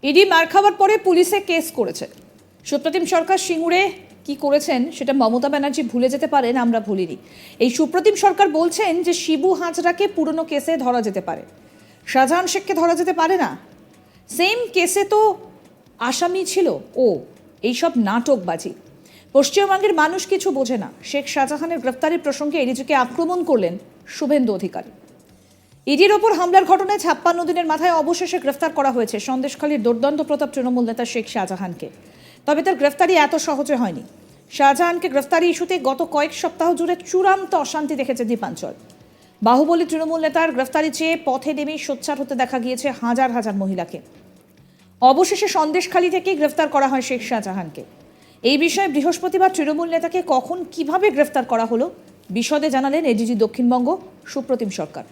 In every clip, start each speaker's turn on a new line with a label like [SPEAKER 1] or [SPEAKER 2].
[SPEAKER 1] ED মার খাওয়ার পরে পুলিশে কেস করেছে। সুপ্রতিম সরকার সিঙ্গুরে কি করেছেন সেটা মমতা ব্যানার্জি ভুলে যেতে পারেন, আমরা ভুলিনি। এই সুপ্রতিম সরকার বলছেন যে শিবু হাজরাকে পুরনো কেসে ধরা যেতে পারে, শাহজাহান শেখকে ধরা যেতে পারে না। সেম কেসে তো আসামি ছিল ও। এইসব নাটকবাজি। পশ্চিমবঙ্গের মানুষ কিছু বোঝে না। শেখ শাহজাহানের গ্রেফতারের প্রসঙ্গে এডিজিকে আক্রমণ করলেন শুভেন্দু অধিকারী। ইডির ওপর হামলার ঘটনায় 56 দিনের মাথায় অবশেষে গ্রেফতার করা হয়েছে সন্দেশখালীর দুর্দান্ত প্রতাপ তৃণমূল নেতা শেখ শাহজাহানকে। তবে তার গ্রেফতারি এত সহজে হয়নি। শাহজাহানকে গ্রেফতারি ইস্যুতে গত কয়েক সপ্তাহ জুড়ে চূড়ান্ত অশান্তি দেখেছে দ্বীপাঞ্চল। বাহুবলী তৃণমূল নেতার গ্রেফতারি চেয়ে পথে নেমেই সোচ্চার হতে দেখা গিয়েছে হাজার হাজার মহিলাকে। অবশেষে সন্দেশখালী থেকেই গ্রেফতার করা হয় শেখ শাহজাহানকে। এই বিষয়ে বৃহস্পতিবার তৃণমূল নেতাকে কখন কিভাবে গ্রেফতার করা হলো বিশদে জানালেন এডিজি দক্ষিণবঙ্গ সুপ্রতিম সরকার।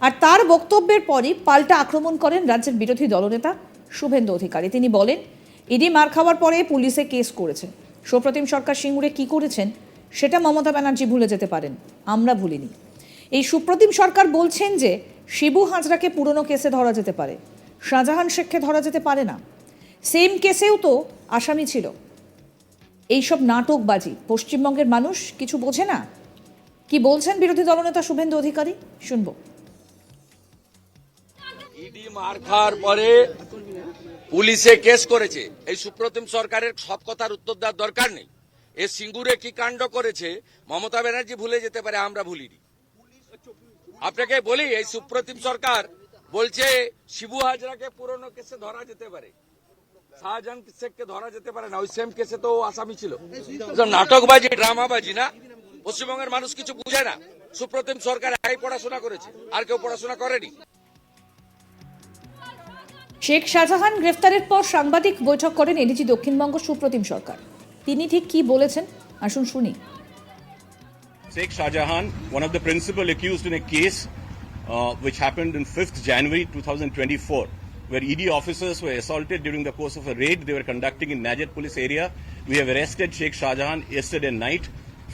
[SPEAKER 1] আর তার বক্তব্যের পরই পাল্টা আক্রমণ করেন রাজ্যের বিরোধী দলনেতা শুভেন্দু অধিকারী। তিনি বলেন, ইডি মার খাওয়ার পরে পুলিশে কেস করেছে। সুপ্রতিম সরকার সিঙ্গুরে কি করেছেন সেটা মমতা ব্যানার্জি ভুলে যেতে পারেন, আমরা ভুলিনি। এই সুপ্রতিম সরকার বলছেন যে শিবু হাজরাকে পুরনো কেসে ধরা যেতে পারে, শাহজাহান শেখকে ধরা যেতে পারে না। সেম কেসেও তো আসামি ছিল। এইসব নাটকবাজি। পশ্চিমবঙ্গের মানুষ কিছু বোঝে না। কি বলছেন বিরোধী দলনেতা শুভেন্দু অধিকারী, শুনবো।
[SPEAKER 2] ইডি মার খাওয়ার পরে পুলিশে কেস করেছে। এই সুপ্রতিম সরকারের সব কথার উত্তর দেওয়ার দরকার নেই। এ সিঙ্গুরে কি কাণ্ড করেছে মমতা ব্যানার্জি ভুলে যেতে পারে, আমরা ভুলিনি। আপনাকে বলি, এই সুপ্রতিম সরকার বলছে শিবু হাজরাকে পুরনো কেসে ধরা যেতে পারে, শাহজাহান শেখকে ধরা যেতে পারে না। ওই সেম কেসে তো আসামি ছিল। নাটকবাজি, ড্রামাবাজি না। পশ্চিমবঙ্গের মানুষ কিছু বুঝে না। সুপ্রতিম সরকার একাই পড়াশোনা করেছে, আর কেউ পড়াশোনা করেনি।
[SPEAKER 1] শেখ শাহজাহান গ্রেফতারের পর সাংবাদিক বৈঠক করেন এডিজি দক্ষিণবঙ্গ সুপ্রতিম সরকার। তিনি ঠিক কি বলেছেন আসুন শুনি।
[SPEAKER 3] Sheikh Shahjahan, one of the principal accused in a case which happened on 5th January 2024, where ED officers were assaulted during the course of a raid they were conducting in Najet police area. We have arrested Sheikh Shahjahan yesterday night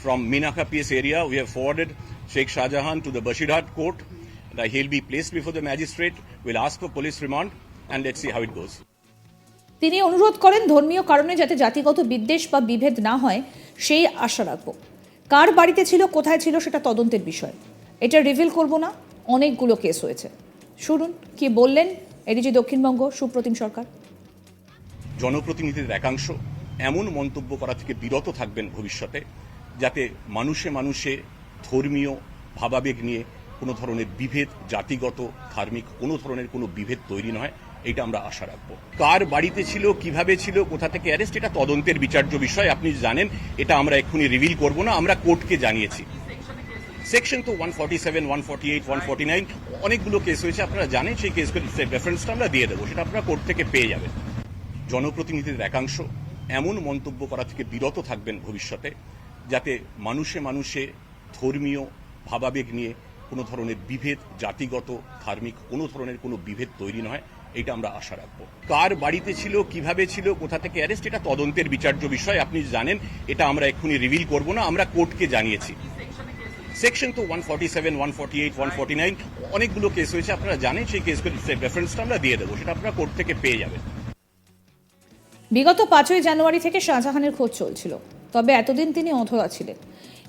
[SPEAKER 3] from Minaka PS area. We have forwarded Sheikh Shahjahan to the Bashirhat court. He'll be placed before the magistrate. We'll ask for police remand and let's see how it goes.
[SPEAKER 1] তিনি অনুরোধ করেন ধর্মীয় কারণে যাতে জাতিগত বিদ্বেষ বা বিভেদ না হয় সেই আশা রাখবো। কার বাড়িতে ছিল, কোথায় ছিল সেটা তদন্তের বিষয়। এটা রিভিল করব না। অনেকগুলো কেস হয়েছে। শুনুন কি বললেন এডিজি দক্ষিণবঙ্গ সুপ্রতিম সরকার।
[SPEAKER 3] জনপ্রতিনিধিদের একাংশ এমন মন্তব্য করা থেকে বিরত থাকবেন ভবিষ্যতে, যাতে মানুষে মানুষে ধর্মীয় ভাবাবেগ নিয়ে কোনো ধরনের বিভেদ, জাতিগত ধার্মিক কোনো ধরনের কোনো বিভেদ তৈরি নয়, এটা আমরা আশা রাখবো। কার বাড়িতে ছিল, কিভাবে ছিল, কোথা থেকে অ্যারেস্ট, এটা তদন্তের বিচার্য বিষয়। আপনি জানেন, এটা আমরা এক্ষুনি রিভিল করব না। আমরা কোর্টকে জানিয়েছি। সেকশন তো 147, 148, 149 অনেকগুলো কেস হয়েছে, আপনারা জানেন। সেই কেসগুলোর রেফারেন্সটা আমরা দিয়ে দেবো, সেটা আপনারা কোর্ট থেকে পেয়ে যাবেন। জনপ্রতিনিধিদের একাংশ এমন মন্তব্য করা থেকে বিরত থাকবেন ভবিষ্যতে, যাতে মানুষে মানুষে ধর্মীয় ভাবাবেগ নিয়ে কোনো ধরনের বিভেদ, জাতিগত ধার্মিক কোনো ধরনের কোনো বিভেদ তৈরি নয়, এটা আমরা আশা রাখবো। কার বাড়িতে ছিল, কিভাবে ছিল, কোথা থেকে অ্যারেস্ট, এটা তদন্তের বিচার্য বিষয়। আপনি জানেন, এটা আমরা এক্ষুনি রিভিল করব না। আমরা কোর্টকে জানিয়েছি। সেকশন তো 147, 148, 149 অনেকগুলো কেস হয়েছে, আপনারা জানেন। সেই কেসগুলোর রেফারেন্সটা আমরা দিয়ে দেবো, সেটা আপনারা কোর্ট থেকে পেয়ে যাবেন।
[SPEAKER 1] বিগত 5ই জানুয়ারি থেকে শাহজাহানের খোঁজ চলছিল, তবে এতদিন তিনি অধরা ছিলেন।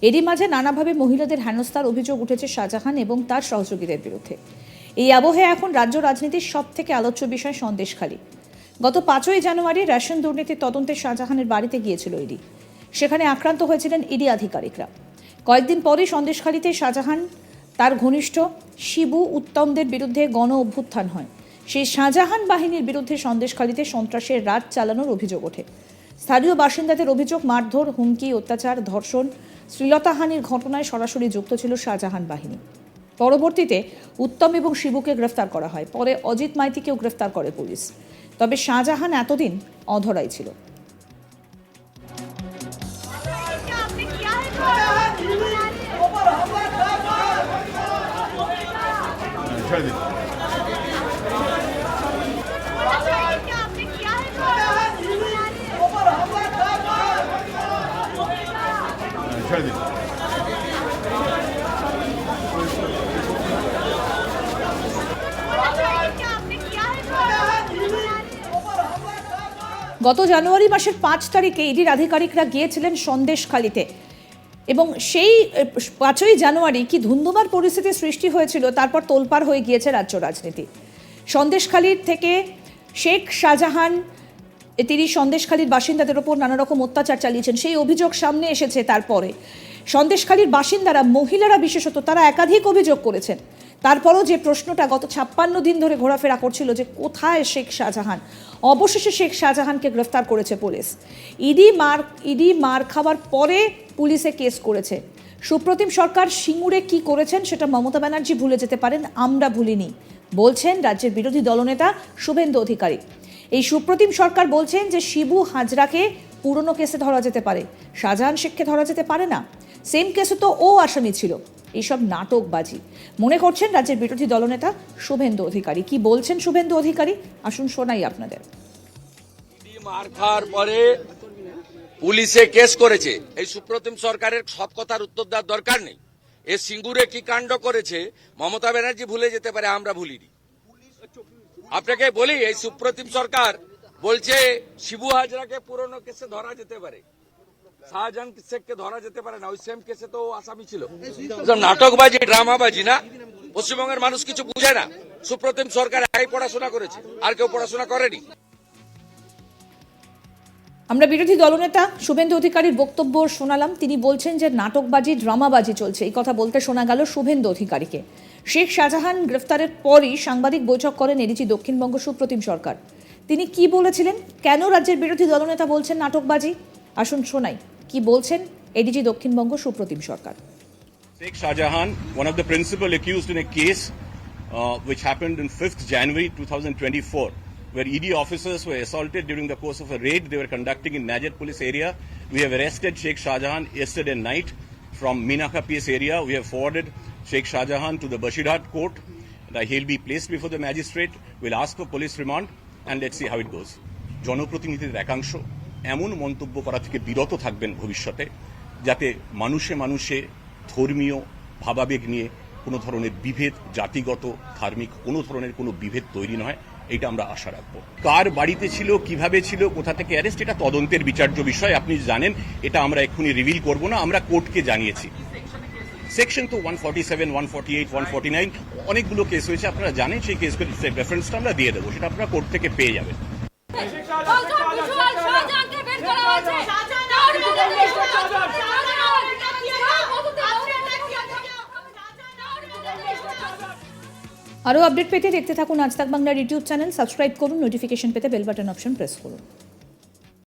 [SPEAKER 1] এরই মাঝে নানাভাবে মহিলাদের হেনস্থার অভিযোগ উঠেছে শাহজাহান এবং তার সহযোগীদের বিরুদ্ধে। এই আবহে এখন রাজ্য রাজনীতির সব থেকে আলোচ্য বিষয় সন্দেশখালী। গত 5ই জানুয়ারি রেশন দুর্নীতির তদন্তে শাহজাহানের বাড়িতে গিয়েছিল ইডি। সেখানে আক্রান্ত হয়েছিলেন ইডি আধিকারিকরা। কয়েকদিন পরই সন্দেশখালীতে শাহজাহান, তার ঘনিষ্ঠ শিবু উত্তমদের বিরুদ্ধে গণ অভ্যুত্থান হয়। সেই শাহজাহান বাহিনীর বিরুদ্ধে সন্দেশখালীতে সন্ত্রাসের রাত চালানোর অভিযোগ ওঠে। স্থানীয় বাসিন্দাদের অভিযোগ, মারধর, হুমকি, অত্যাচার, ধর্ষণ, শ্লীলতাহানির ঘটনায় সরাসরি যুক্ত ছিল শাহজাহান বাহিনী। পরবর্তীতে উত্তম এবং শিবুকে গ্রেফতার করা হয়। পরে অজিত মাইতিকেও গ্রেফতার করে পুলিশ। তবে শাহজাহান এতদিন অধরাই ছিল। গত জানুয়ারি মাসের 5 তারিখে ইডির আধিকারিকরা গিয়েছিলেন সন্দেশখালীতে এবং সেই 5ই জানুয়ারি কি ধুন্ধুমার পরিস্থিতির সৃষ্টি হয়েছিল, তারপর তোলপাড় হয়ে গিয়েছে রাজ্য রাজনীতি। সন্দেশখালীর থেকে শেখ শাহজাহান তিনি সন্দেশখালীর বাসিন্দাদের ওপর নানা রকম অত্যাচার চালিয়েছেন, সেই অভিযোগ সামনে এসেছে। তারপরে সন্দেশখালীর বাসিন্দারা, মহিলারা বিশেষত, তারা একাধিক অভিযোগ করেছেন। তারপরও যে প্রশ্নটা গত 56 দিন ধরে ঘোরাফেরা করছিল যে কোথায় শেখ শাহজাহান, অবশেষে শেখ শাহজাহানকে গ্রেফতার করেছে পুলিশ। ইডি মার খাওয়ার পরে পুলিশে কেস করেছে। সুপ্রতিম সরকার সিঙ্গুরে কি করেছেন সেটা মমতা ব্যানার্জি ভুলে যেতে পারেন, আমরা ভুলিনি বলছেন রাজ্যের বিরোধী দলনেতা শুভেন্দু অধিকারী। এই সুপ্রতিম সরকার বলছেন যে শিবু হাজরাকে পুরনো কেসে ধরা যেতে পারে, শাহজাহান শেখকে ধরা যেতে পারে না, সেম কেসে তো ও আসামি ছিল। এইসব নাটকবাজি মনে করছেন রাজ্যের বিরোধী দলনেতা শুভেন্দু অধিকারী। কি বলছেন শুভেন্দু অধিকারী, আসুন শোনাই আপনাদের।
[SPEAKER 2] মার খাওয়ার পরে পুলিশে কেস করেছে। এই সুপ্রতিম সরকারের সব কথার উত্তর দেওয়ার দরকার নেই। এ সিঙ্গুরে কি কাণ্ড করেছে মমতা ব্যানার্জি ভুলে যেতে পারে, আমরা ভুলিনি। আপনাকে বলি, এই সুপ্রতিম সরকার বলছে শিবু হাজরাকে পুরনো কেসে ধরা যেতে পারে, শাহজাহান শেখকে ধরা যেতে পারে না, ওই সেম কেসে তো আসামি ছিল। নাটকবাজি, ড্রামাবাজি না। পশ্চিমবঙ্গের মানুষ কিছু বুঝে না। সুপ্রতিম সরকার একাই পড়াশোনা করেছে, আর কেউ পড়াশোনা করেনি।
[SPEAKER 1] আমরা বিরোধী দলনেতা শুভেন্দু অধিকারীর বক্তব্য শোনালাম। তিনি বলছেন যে নাটকবাজি, ড্রামাবাজি চলছে, এই কথা বলতে শোনা গেল শুভেন্দু অধিকারীকে। শেখ শাহজাহান গ্রেফতারের পরই সাংবাদিক বৈঠক করেন এডিজি দক্ষিণবঙ্গ সুপ্রতিম সরকার। তিনি কি বলেছিলেন, কেন রাজ্যের বিরোধী দলনেতা বলছেন নাটকবাজি, আসুন শোনাই কি বলছেন ADG Dakshinbanga Supratim Sarkar.
[SPEAKER 3] Sheikh Shahjahan, one of the principal accused in a case which happened on 5th January 2024, where ED officers were assaulted during the course of a raid they were conducting in Najet police area. We have arrested Sheikh Shahjahan yesterday night from Minaka PS area. We have forwarded Sheikh Shahjahan to the Bashirhat court. He'll be placed before the magistrate. We'll ask for police remand and let's see how it goes. জনপ্রতিনিধিদের একাংশ এমন মন্তব্য করা থেকে বিরত থাকবেন ভবিষ্যতে, যাতে মানুষে মানুষে ধর্মীয় ভাবাবেগ নিয়ে কোনো ধরনের বিভেদ, জাতিগত, ধার্মিক কোনো ধরনের কোনো বিভেদ তৈরি নয়, এটা আমরা আশা রাখবো। কার বাড়িতে ছিল, কিভাবে ছিল, কোথা থেকে অ্যারেস্ট, এটা তদন্তের বিচার্য বিষয়। আপনি জানেন, এটা আমরা এক্ষুনি রিভিল করব না। আমরা কোর্টকে জানিয়েছি। সেকশন তো 147, 148, 149 অনেকগুলো কেস হয়েছে, আপনারা জানেন। সেই কেসগুলোর রেফারেন্সটা আমরা দিয়ে দেবো, সেটা আপনারা কোর্ট থেকে পেয়ে যাবেন।
[SPEAKER 1] আরও আপডেট পেতে দেখতে থাকুন আজ তাক বাংলার ইউটিউব চ্যানেল, সাবস্ক্রাইব করুন, নোটিফিকেশন পেতে বেল বাটন অপশন প্রেস করুন।